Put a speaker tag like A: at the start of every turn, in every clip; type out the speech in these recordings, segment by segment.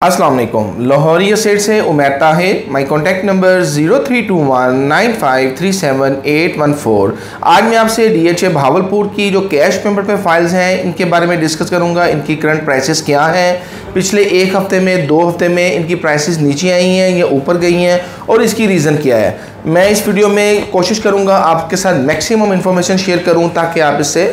A: अस्सलाम वालेकुम। लाहौरी एसेट से उमैर ताहिर। माई कॉन्टैक्ट नंबर 032195378114। आज मैं आपसे DHA भावलपुर की जो कैश पेमेंट पे फाइल्स हैं इनके बारे में डिस्कस करूंगा। इनकी करंट प्राइसेस क्या हैं, पिछले एक हफ्ते में 2 हफ्ते में इनकी प्राइसेस नीचे आई हैं या ऊपर गई हैं और इसकी रीज़न क्या है। मैं इस वीडियो में कोशिश करूँगा आपके साथ मैक्सिमम इंफॉर्मेशन शेयर करूँ ताकि आप इससे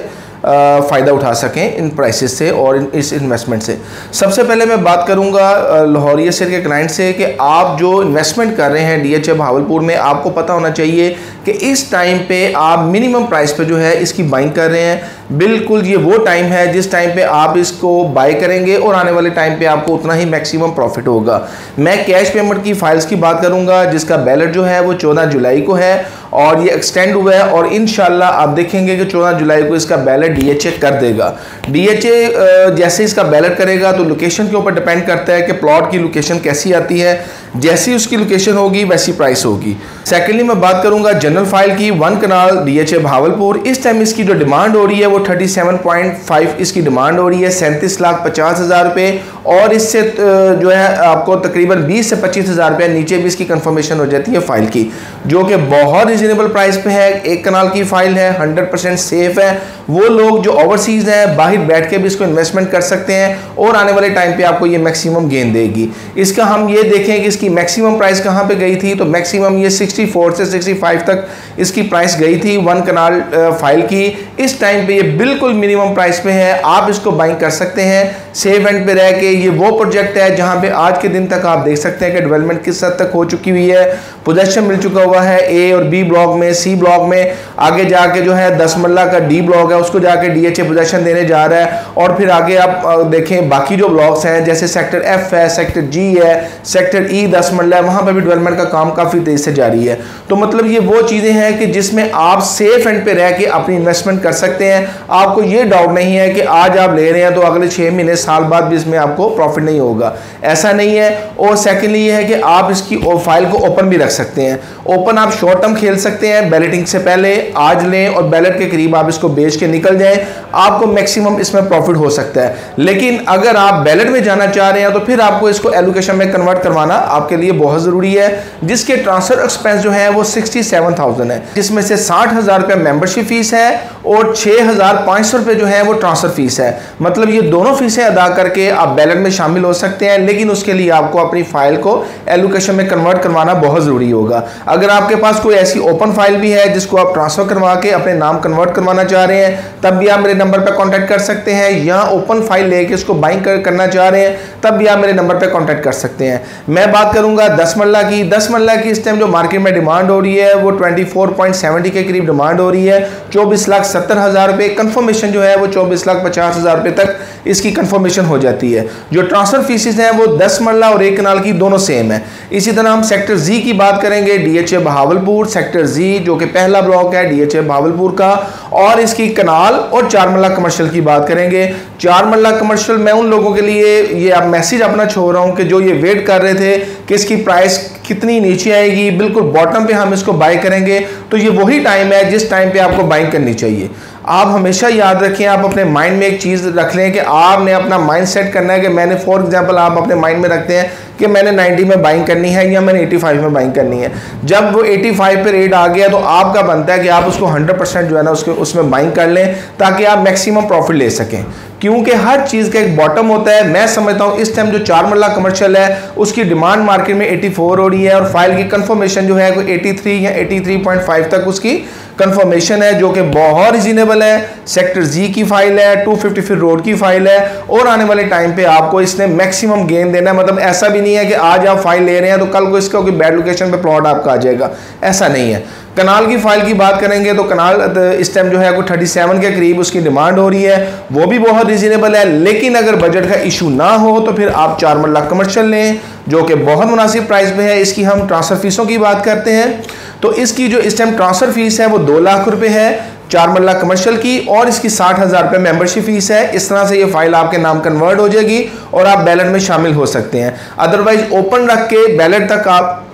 A: फ़ायदा उठा सकें इन प्राइसेस से और इस इन्वेस्टमेंट से। सबसे पहले मैं बात करूंगा लाहौरी एसेट के क्लाइंट से कि आप जो इन्वेस्टमेंट कर रहे हैं DHA भावलपुर में, आपको पता होना चाहिए कि इस टाइम पे आप मिनिमम प्राइस पे जो है इसकी बाइंग कर रहे हैं। बिल्कुल ये वो टाइम है जिस टाइम पे आप इसको बाय करेंगे और आने वाले टाइम पे आपको उतना ही मैक्सिमम प्रॉफिट होगा। मैं कैश पेमेंट की फाइल्स की बात करूंगा जिसका बैलेट जो है वो 14 जुलाई को है और ये एक्सटेंड हुआ है और इंशाल्लाह आप देखेंगे कि 14 जुलाई को इसका बैलेट DHA कर देगा। DHA जैसे इसका बैलेट करेगा तो लोकेशन के ऊपर डिपेंड करता है कि प्लॉट की लोकेशन कैसी आती है। जैसी उसकी लोकेशन होगी वैसी प्राइस होगी। सेकेंडली मैं बात करूंगा जनरल फाइल की 1 कनाल DHA भावलपुर। इस टाइम इसकी जो डिमांड हो रही है वो 37.5 इसकी डिमांड हो रही है, 37,50,000 रुपये और इससे जो है आपको तकरीबन 20 से 25,000 रुपये नीचे भी इसकी कंफर्मेशन हो जाती है फाइल की, जो कि बहुत रिजनेबल प्राइस पे है। 1 कनाल की फाइल है, 100% सेफ है। वो लोग जो ओवरसीज हैं बाहर बैठ के भी इसको इन्वेस्टमेंट कर सकते हैं और आने वाले टाइम पे आपको ये मैक्सिमम गेन देगी। इसका हम ये देखें कि इसकी मैक्सिमम प्राइस कहाँ पे गई थी, तो मैक्सिमम ये 64 से 65 तक इसकी प्राइस गई थी 1 कनाल फाइल की। इस टाइम पे ये बिल्कुल मिनिमम प्राइस पे है, आप इसको बाइंग कर सकते हैं सेफ एंड पे रह के। ये वो प्रोजेक्ट है जहाँ पे आज के दिन तक आप देख सकते हैं कि डेवलपमेंट किस हद तक हो चुकी हुई है। पोजेशन मिल चुका हुआ है A और B ब्लॉक में, C ब्लॉक में, आगे जाके जो है 10 मरला का D ब्लॉक है उसको जाके DHA पोजेशन देने जा रहा है। और फिर आगे आप देखें बाकी जो ब्लॉक्स हैं जैसे सेक्टर F है, सेक्टर G है, सेक्टर E 10 मरला है, वहाँ पर भी डेवलपमेंट का काम काफ़ी तेज़ से जारी है। तो मतलब ये वो चीज़ें हैं कि जिसमें आप सेफ एंड पे रह के अपनी इन्वेस्टमेंट कर सकते हैं। आपको ये डाउट नहीं है कि आज आप ले रहे हैं तो अगले 6 महीने साल बाद भी इसमें आपको प्रॉफिट नहीं होगा, ऐसा नहीं है। और सेकेंडली ये है कि आप इसकी फाइल को ओपन भी रख सकते हैं। ओपन आप शॉर्ट टर्म खेल सकते हैं, बैलेटिंग से पहले आज लें और बैलेट के करीब आप इसको बेच के निकल जाएं, आपको मैक्सिमम इसमें प्रॉफिट हो सकता है। लेकिन अगर आप बैलेट में जाना चाह रहे हैं तो फिर आपको इसको एलोकेशन में कन्वर्ट करवाना आपके लिए बहुत ज़रूरी है, जिसके ट्रांसफर एक्सपेंस जो है वो 67,000 है, जिसमें से 60,000 रुपये मेंबरशिप फीस है और 6,500 रुपये जो है वो ट्रांसफर फीस है। मतलब ये दोनों फीसें अदा करके आप बैलेट में शामिल हो सकते हैं, लेकिन उसके लिए आपको अपनी फाइल को एलोकेशन में कन्वर्ट करवाना बहुत ज़रूरी होगा। अगर आपके पास कोई ऐसी ओपन फाइल भी है जिसको आप ट्रांसफ़र करवा के अपने नाम कन्वर्ट करवाना चाह रहे हैं, तब भी आप मेरे नंबर पर कॉन्टैक्ट कर सकते हैं। या ओपन फाइल लेके उसको बाइंग करना चाह रहे हैं तब भी आप मेरे नंबर पर कॉन्टैक्ट कर सकते हैं। मैं बात करूँगा 10 मरला की। 10 मरला की इस टाइम जो मार्केट में डिमांड हो रही है वो 24.70 के करीब डिमांड हो रही है, 24,70,000 रुपये। कन्फर्मेशन जो है वो 24,50,000 रुपये तक इसकी कन्फर्मेशन हो जाती है। जो ट्रांसफर फीसेस हैं वो 10 मरला और 1 कनाल की दोनों सेम है। इसी तरह हम सेक्टर Z की बात करेंगे, DHA भावलपुर सेक्टर Z जो कि पहला ब्लॉक है DHA भावलपुर का, और इसकी कनाल और 4 मरला कमर्शियल की बात करेंगे। 4 मरला कमर्शियल मैं उन लोगों के लिए ये अब मैसेज अपना छोड़ रहा हूँ कि जो ये वेट कर रहे थे कि इसकी प्राइस कितनी नीचे आएगी, बिल्कुल बॉटम पे हम इसको बाय करेंगे, तो ये वही टाइम है जिस टाइम पे आपको बाइंग करनी चाहिए। आप हमेशा याद रखें, आप अपने माइंड में एक चीज़ रख लें कि आपने अपना माइंड सेट करना है कि मैंने फॉर एग्जांपल आप अपने माइंड में रखते हैं कि मैंने 90 में बाइंग करनी है या मैंने 85 में बाइंग करनी है। जब वो 85 पे रेट आ गया तो आपका बनता है कि आप उसको 100% जो है ना उसमें बाइंग कर लें ताकि आप मैक्सिमम प्रॉफिट ले सकें, क्योंकि हर चीज़ का एक बॉटम होता है। मैं समझता हूँ इस टाइम जो 4 मरला कमर्शियल है उसकी डिमांड मार्केट में 84 हो रही है और फाइल की कंफर्मेशन जो है कोई 83 या 83.5 तक उसकी कंफर्मेशन है, जो कि बहुत रिजनेबल है। सेक्टर Z की फाइल है, 250 फीट रोड की फाइल है और आने वाले टाइम पे आपको इसने मैक्सिमम गेन देना है। मतलब ऐसा भी नहीं है कि आज आप फाइल ले रहे हैं तो कल को इसका कोई बैड लोकेशन पे प्लॉट आपका आ जाएगा, ऐसा नहीं है। कनाल की फाइल की बात करेंगे तो कनाल इस टाइम जो है कोई 37 के करीब उसकी डिमांड हो रही है, वो भी बहुत रिजनेबल है। लेकिन अगर बजट का इशू ना हो तो फिर आप 4 मरला कमर्शियल लें जो कि बहुत मुनासिब प्राइस पे है। इसकी हम ट्रांसफ़र फीसों की बात करते हैं तो इसकी जो इस टाइम ट्रांसफ़र फीस है वो 2 लाख रुपये है 4 मरला कमर्शियल की, और इसकी 60,000 रुपये मेंबरशिप फीस है। इस तरह से ये फाइल आपके नाम कन्वर्ट हो जाएगी और आप बैलेट में शामिल हो सकते हैं। अदरवाइज ओपन रख के बैलेट तक आप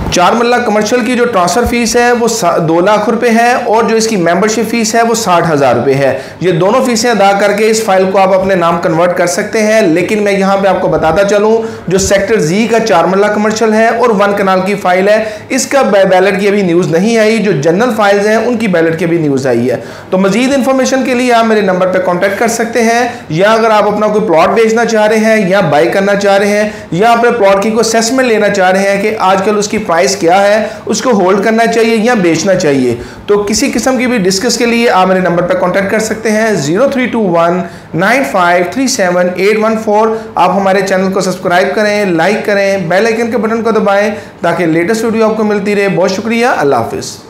A: चार मल्ला कमर्शियल की जो ट्रांसफ़र फीस है वो 2 लाख रुपए है और जो इसकी मेंबरशिप फीस है वो 60,000 रुपए है। ये दोनों फीसें अदा करके इस फाइल को आप अपने नाम कन्वर्ट कर सकते हैं। लेकिन मैं यहाँ पे आपको बताता चलूँ, जो सेक्टर जी का चार मल्ला कमर्शियल है और 1 कनाल की फाइल है, इसका बैलेट की अभी न्यूज़ नहीं आई। जो जनरल फाइल्स हैं उनकी बैलेट की अभी न्यूज़ आई है। तो मजीद इंफॉर्मेशन के लिए आप मेरे नंबर पर कॉन्टैक्ट कर सकते हैं, या अगर आप अपना कोई प्लॉट बेचना चाह रहे हैं या बाई करना चाह रहे हैं या अपने प्लॉट की कोई असेसमेंट लेना चाह रहे हैं कि आजकल उसकी प्राइस क्या है, उसको होल्ड करना चाहिए या बेचना चाहिए, तो किसी किस्म की भी डिस्कस के लिए आप मेरे नंबर पर कांटेक्ट कर सकते हैं 03219537 आप हमारे चैनल को सब्सक्राइब करें, लाइक करें, बेल आइकन के बटन को दबाएं ताकि लेटेस्ट वीडियो आपको मिलती रहे। बहुत शुक्रिया, अल्लाह हाफिज़।